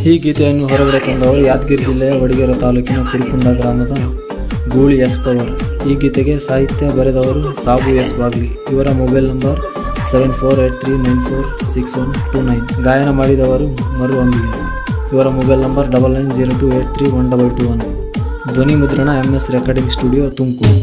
ಈ ಗೀತೆಯನ್ನು ಹೊರಗಡೆ ತಂದವರು ಯಾದಗಿರಿ ಜಿಲ್ಲೆಯ ವಡಗೇರ ತಾಲೂಕಿನ ಕುರುಕುಂದ ಗ್ರಾಮದ ಗೂಳಿ ಎಸ್ ಪವರ್. ಈ ಗೀತೆಗೆ ಸಾಹಿತ್ಯ ಬರೆದವರು ಸಾಬು ಎಸ್ ಬಾಗ್ಲಿ. ಇವರ ಮೊಬೈಲ್ ನಂಬರ್ 7483946129. ಗಾಯನ ಮಾಡಿದವರು ಮರು ಅಂಬಿಗೆ. ಇವರ ಮೊಬೈಲ್ ನಂಬರ್ 9902831221. ಧ್ವನಿ ಮುದ್ರಣ MS ರೆಕಾರ್ಡಿಂಗ್ ಸ್ಟುಡಿಯೋ, ತುಮಕೂರು.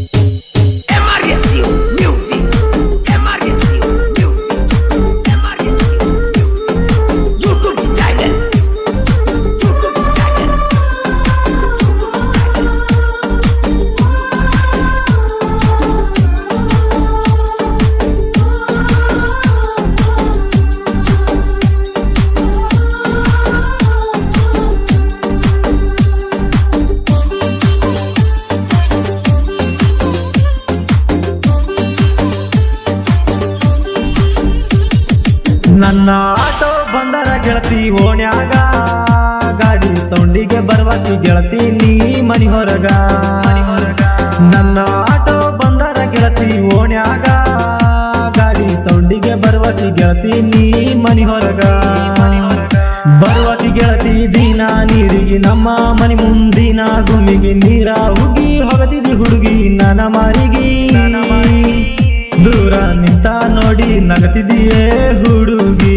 ನನ್ನ ಆಟೋ ಬಂದರ ಗೆಳತಿ ಓಣ್ಯಾಗ, ಗಾಡಿ ಸೌಂಡಿಗೆ ಬರ್ವಾಕಿ ಗೆಳತಿ ನೀ ಮನಿ ಹೊರಗ. ನನ್ನ ಆಟೋ ಬಂದರ ಗೆಳತಿ ಓಣ್ಯಾಗ, ಗಾಡಿ ಸೌಂಡಿಗೆ ಬರ್ವಾಕಿ ಗೆಳತಿ ನೀ ಮನಿ ಹೊರಗ. ಬರ್ವಾಕಿ ಗೆಳತಿ ದಿನ ನೀರಿಗೆ ನಮ್ಮ ಮನಿ ಮುಂದಿನ ಗುಮ್ಮಿಗೆ ನೀರ ಹುಗಿ ಹೊಗದಿದಿ ಹುಡುಗಿ ನನ್ನ ಮಾರಿಗೆ. ದೂರ ನಿಂತ ನೋಡಿ ನಗತಿದೆಯೇ ಹುಡುಗಿ,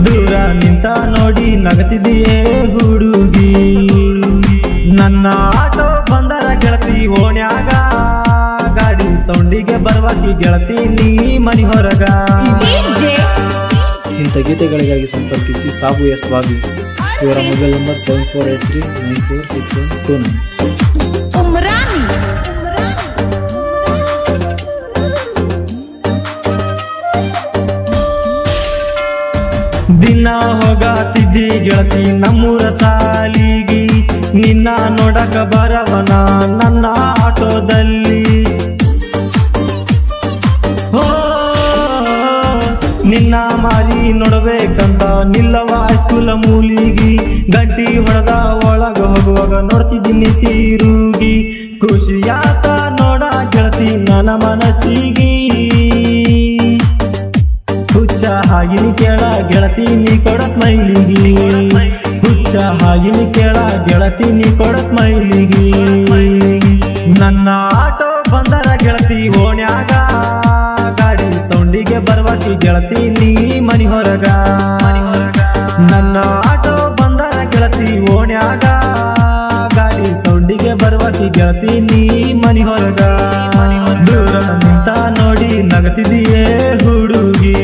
ದೂರ ನಿಂತ ನೋಡಿ ನಗತಿದೆಯೇ ಹುಡುಗಿ. ನನ್ನ ಆಟೋ ಬಂದರ ಗೆಳತಿ ಓಣ್ಯಾಗ, ಗಾಡಿ ಸೌಂಡಿಗೆ ಬರ್ವಾಕಿ ಗೆಳತಿ ನೀ ಮನಿ ಹೊರಗ. ಇಂಥ ಗೀತೆಗಳಿಗಾಗಿ ಸಂಪರ್ಕಿಸಿ ಸಾಬು ಎಸ್ ಬಾಗ್ಲಿ. ಇವರ ಮೊಬೈಲ್ ನಂಬರ್ 7483946129. ದಿನ ಹೋಗಾತಿದ್ದಿ ಗೆಳತಿ ನಮ್ಮೂರ ಸಾಲಿಗಿ, ನಿನ್ನ ನೋಡಕ ಬರವನ ನನ್ನ ಆಟೋದಲ್ಲಿ. ಹೋ ನಿನ್ನ ಮಾರಿ ನೋಡಬೇಕಂತ ನಿಲ್ಲವ ಹೈಸ್ಕೂಲ ಮೂಲಿಗಿ, ಗಂಟಿ ಹೊಡೆದ ಒಳಗ ಹೋಗುವಾಗ ನೋಡ್ತಿದ್ದೀನಿ ತಿರುಗಿ. ಖುಷಿಯಾತ ನೋಡ ಗೆಳತಿ ನನ್ನ ಮನಸ್ಸಿಗಿ, ಹುಚ್ಚ ಹಾಗಿನಿ ಕೇಳ ಗೆಳತಿ ನೀ ಕೊಡ ಸ್ಮೈಲಿಗಿ, ಹುಚ್ಚ ಹಾಗಿನಿ ಕೇಳ ಗೆಳತಿ ನೀ ಕೊಡ ಸ್ಮೈಲಿಗಿ. ನನ್ನ ಆಟೋ ಬಂದರ ಗೆಳತಿ ಓಣ್ಯಾಗ, ಗಾಡಿ ಸೌಂಡಿಗೆ ಬರ್ವಾಕಿ ಗೆಳತಿ ನೀ ಮನಿ ಹೊರಗ. ನನ್ನ ಆಟೋ ಬಂದರ ಗೆಳತಿ ಓಣ್ಯಾಗ, ಗಾಡಿ ಸೌಂಡಿಗೆ ಬರ್ವಾಕಿ ಗೆಳತಿ ನೀ ಮನಿ ಹೊರಗ. ದೂರ ನಿಂತ ನೋಡಿ ನಗತಿದೆಯೇ ಹುಡುಗಿ.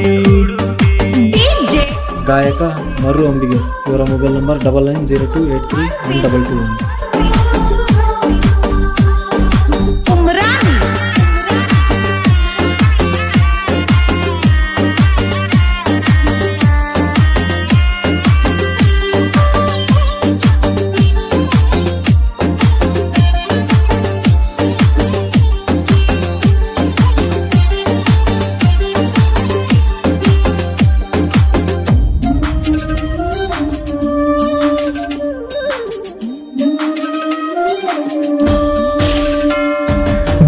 ಗಾಯಕ ಮರು ಅಂಬಿಗೆ. ಇವರ ಮೊಬೈಲ್ ನಂಬರ್ 9902831221.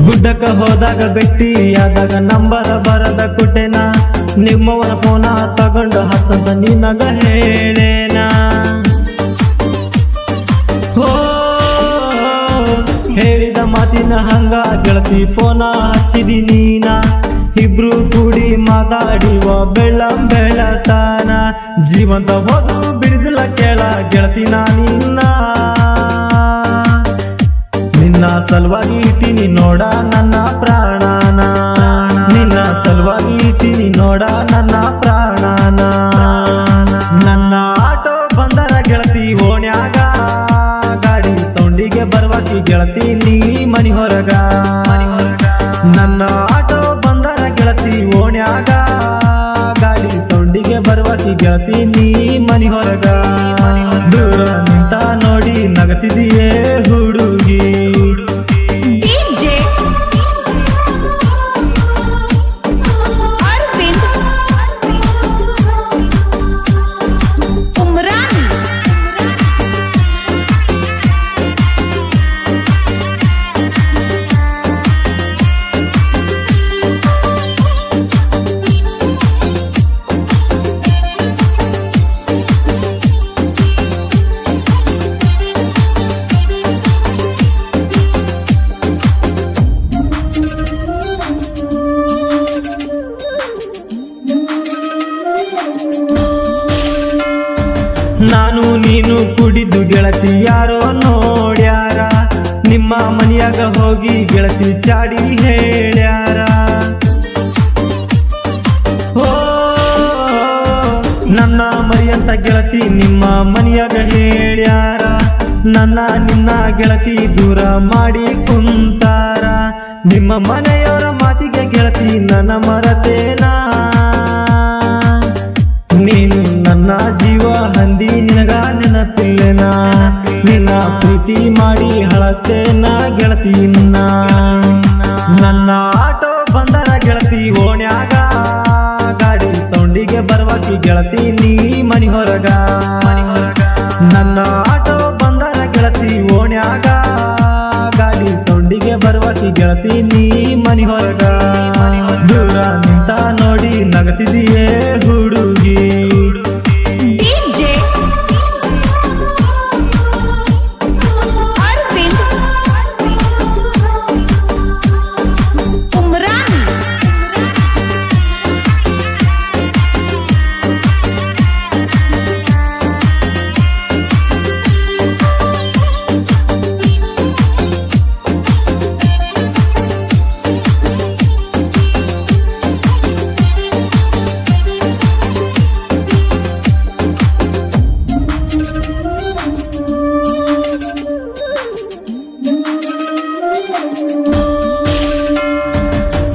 ಗುಡ್ಡಕ್ಕ ಹೋದಾಗ ಭೇಟಿಯಾದಾಗ ನಂಬರ ಬರದ ಕುಟೆನ, ನಿಮ್ಮವನ ಫೋನ ತಗೊಂಡು ಹಚ್ಚಂತ ನಿನಗ ಹೇಳೇನ. ಹೋ ಹೇಳಿದ ಮಾತಿನ ಹಂಗ ಗೆಳತಿ ಫೋನ ಹಚ್ಚಿದಿ ನೀನ, ಇಬ್ರು ಕೂಡಿ ಮಾತಾಡಿವ ಬೆಳತಾನ. ಜೀವಂತ ಹೋದು ಬಿಡಿದಿಲ್ಲ ಕೇಳ ಗೆಳತಿ ನಿನ್ನ, ನಿನ್ನ ಸಲುವಾಗಿ ಇಟ್ಟಿನಿ ನೋಡ ನನ್ನ ಪ್ರಾಣನ, ನಿನ್ನ ಸಲುವಾಗಿ ಇಟ್ಟಿನಿ ನೋಡ ನನ್ನ ಪ್ರಾಣನ. ನನ್ನ ಆಟೋ ಬಂದರ ಗೆಳತಿ ಓಣ್ಯಾಗ, ಗಾಡಿ ಸೌಂಡಿಗೆ ಬರ್ವಾಕಿ ಗೆಳತಿ ನೀ ಮನಿ ಹೊರಗ. ನನ್ನ ಆಟೋ ಬಂದರ ಗೆಳತಿ ಓಣ್ಯಾಗ, ಗಾಡಿ ಸೌಂಡಿಗೆ ಬರ್ವಾಕಿ ಗೆಳತಿ ನೀ ಮನಿ ಹೊರಗ. ದೂರ ನಿಂತ ನೋಡಿ ನಗತಿದೆಯೇ ಹುಡುಗಿ. ನಾನು ನೀನು ಕುಡಿದು ಗೆಳತಿ ಯಾರೋ ನೋಡ್ಯಾರ, ನಿಮ್ಮ ಮನೆಯಾಗ ಹೋಗಿ ಗೆಳತಿ ಚಾಡಿ ಹೇಳ್ಯಾರ. ಓ ನನ್ನ ಮರಿಯಂತ ಗೆಳತಿ ನಿಮ್ಮ ಮನೆಯಾಗ ಹೇಳ್ಯಾರ, ನನ್ನ ನಿನ್ನ ಗೆಳತಿ ದೂರ ಮಾಡಿ ಕುಂತಾರ. ನಿಮ್ಮ ಮನೆಯವರ ಮಾತಿಗೆ ಗೆಳತಿ ನನ್ನ ಮರತೇನಾ, ನೀನು ನನ್ನ ಜೀವ ಹಂದಿ ನಿನಗ ನೆನಪಿಲ್ಲೆನಾ, ನಿನ್ನ ಪ್ರೀತಿ ಮಾಡಿ ಹಳತೇನ ಗೆಳತಿ ನಿನ್ನ. ನನ್ನ ಆಟೋ ಬಂದರ ಗೆಳತಿ ಓಣ್ಯಾಗ, ಗಾಡಿ ಸೌಂಡಿಗೆ ಬರುವಾಕಿ ಗೆಳತಿ ನೀ ಮನಿ ಹೊರಗ. ನನ್ನ ಆಟೋ ಬಂದರ ಗೆಳತಿ ಓಣ್ಯಾಗ, ಗಾಡಿ ಸೌಂಡಿಗೆ ಬರುವಾಕಿ ಗೆಳತಿ ನೀ ಮನಿ ಹೊರಗ. ದೂರ ನಿಂತ ನೋಡಿ ನಗತಿದೆಯೇ ಹುಡುಗಿ. DJ Arvind Umran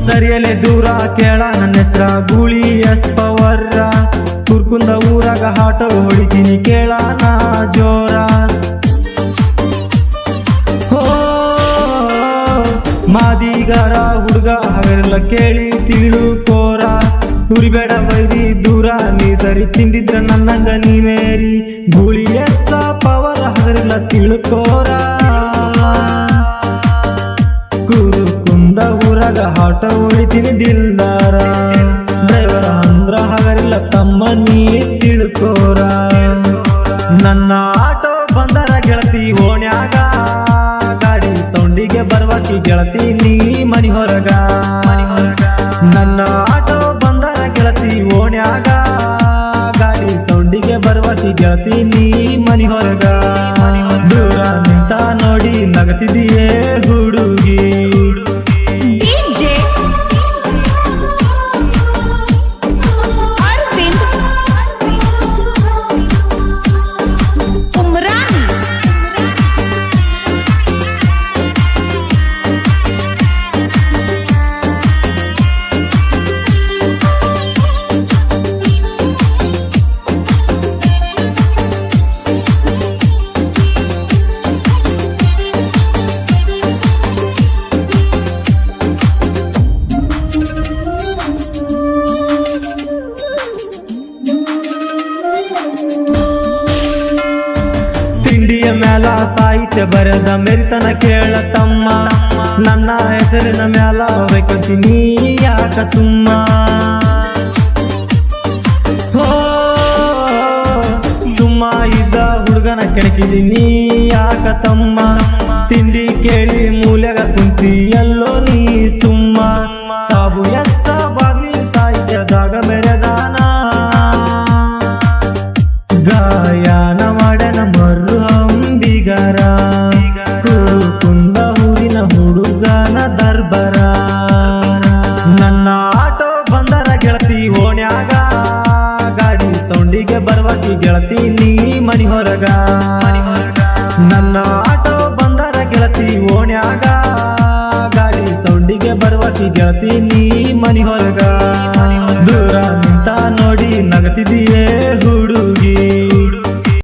ಸರಿಯಲೆ ದೂರ ಕೇಳ ನನ್ನ ಹೆಸ್ರ ಗೂಳಿ ಎಸ್ ಪವರ, ಕುರ್ಕುಂದ ಊರಾಗ ಹಾಟೋ ಹೊಡಿತೀನಿ ಕೇಳ ನಾ ಜೋರ. ಹೋ ಮಾದಿಗಾರ ಹುಡುಗ ಹಗರಲ್ಲ ಕೇಳಿ ತಿಳುಕೋರ, ಉರಿಬೇಡ ಬೈರಿ ದೂರ ನೀ ಸರಿ ತಿಂದಿದ್ರ ನನ್ನಂಗ ನೀ ಮೇರಿ. ಗೂಳಿ ಎಸ್ ಪವರ್ ಹಗರಲ್ಲ ತಿಳುಕೋರ, ಕುರುಕುಂದ ಊರಾಗ ಹಾಟ ಹೊಡಿತೀನಿ ದಿಲ್ದಾರ. ಡ್ರೈವರ್ ಅಂದ್ರ ಹಗರಿಲ್ಲ ತಮ್ಮ ನೀ ತಿಳ್ಕೋರ. ನನ್ನ ಆಟೋ ಬಂದರ ಗೆಳತಿ ಓಣ್ಯಾಗ, ಗಾಡಿ ಸೌಂಡಿಗೆ ಬರುವಾಕಿ ಗೆಳತಿ ನೀ ಮನಿ ಹೊರಗ. ನನ್ನ ಆಟೋ ಬಂದರ ಗೆಳತಿ ಓಣ್ಯಾಗ, ಗಾಡಿ ಸೌಂಡಿಗೆ ಬರುವಾಕಿ ಗೆಳತಿ ನೀ ಮನಿ ಹೊರಗ. ದೂರ ನಿಂತ ನೋಡಿ ನಗತಿದೆಯೇ ಹುಡುಗಿ. DJ Arvind Umran ತಿಂಡಿಯ ಮ್ಯಾಲ ಸಾಹಿತ್ಯ ಬರೆದ ಮೆರಿತನ ಕೇಳ ತಮ್ಮ, ನನ್ನ ಹೆಸರಿನ ಮ್ಯಾಲ ಬೇಕಂತೀನಿ ಯಾಕ ಸುಮ್ಮ. ಹೋ ಸುಮ್ಮ ಇದ್ದ ಹುಡುಗನ ಕೆಣಕಿದೀನಿ ಯಾಕ ತಮ್ಮ, ತಿಂಡಿ ಕೇಳಿ ಮೂಲೆಗ ಕುಂತಿ ಎಲ್ಲೋ ನೀ ಸುಮ್ಮ. ಸಾಬು ಎಸ್ಸ ಬಾಗ್ಲಿ ಸಾಹಿತ್ಯದಾಗ ಮೆರೆದಾನ, ಗಾಯನ ಮಾಡನ ಮರು ಅಂಬಿಗರ, ಕುರುಕುಂದ ಊರಿನ ಹುಡುಗನ ದರ್ಬರ. ನನ್ನ ಆಟೋ ಬಂದರ ಗೆಳತಿ ಓಣ್ಯಾಗ, ಗಾಡಿ ಸೌಂಡಿಗೆ ಬರುವಾಕಿ ಗೆಳತಿ ನೀ ಮನಿ ಹೊರಗ. ನನ್ನ ಆಟೋ ಬಂದರ ಗೆಳತಿ ಓಣ್ಯಾಗ, ಗಾಡಿ ಸೌಂಡಿಗೆ ಬರುವಾಕಿ ಗೆಳತಿ ನೀ ಮನಿ ಹೊರಗ. ದೂರ